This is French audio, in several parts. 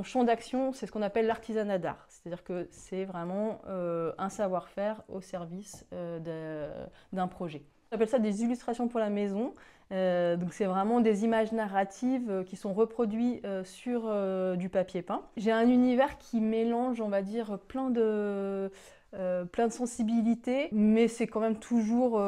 mon champ d'action, c'est ce qu'on appelle l'artisanat d'art. C'est-à-dire que c'est vraiment un savoir-faire au service d'un projet. On appelle ça des illustrations pour la maison. Donc c'est vraiment des images narratives qui sont reproduites sur du papier peint. J'ai un univers qui mélange, on va dire, plein de sensibilités, mais c'est quand même toujours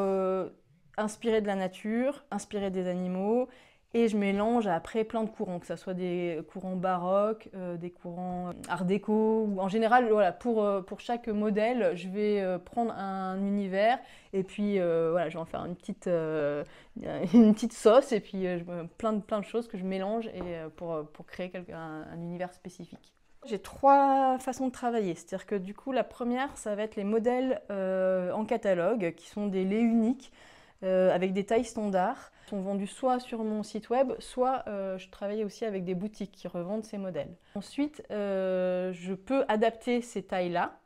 inspiré de la nature, inspiré des animaux. Et je mélange après plein de courants, que ce soit des courants baroques, des courants art déco. Ou en général, voilà, pour chaque modèle, je vais prendre un univers et puis voilà, je vais en faire une petite sauce et puis plein de choses que je mélange pour créer un univers spécifique. J'ai trois façons de travailler, c'est-à-dire que du coup la première ça va être les modèles en catalogue qui sont des laits uniques avec des tailles standards. Ils sont vendus soit sur mon site web, soit je travaille aussi avec des boutiques qui revendent ces modèles. Ensuite, je peux adapter ces tailles-là.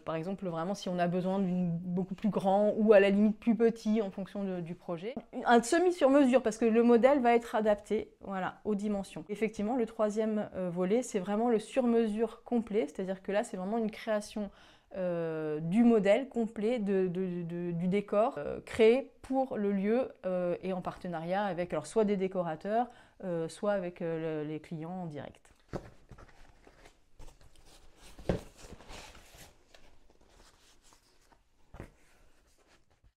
Par exemple, vraiment si on a besoin d'une beaucoup plus grand ou à la limite plus petit en fonction du projet. Un semi-sur-mesure parce que le modèle va être adapté voilà, aux dimensions. Effectivement, le troisième volet, c'est vraiment le sur-mesure complet, c'est-à-dire que là, c'est vraiment une création du modèle complet du décor créé pour le lieu et en partenariat avec alors, soit des décorateurs, soit avec les clients en direct.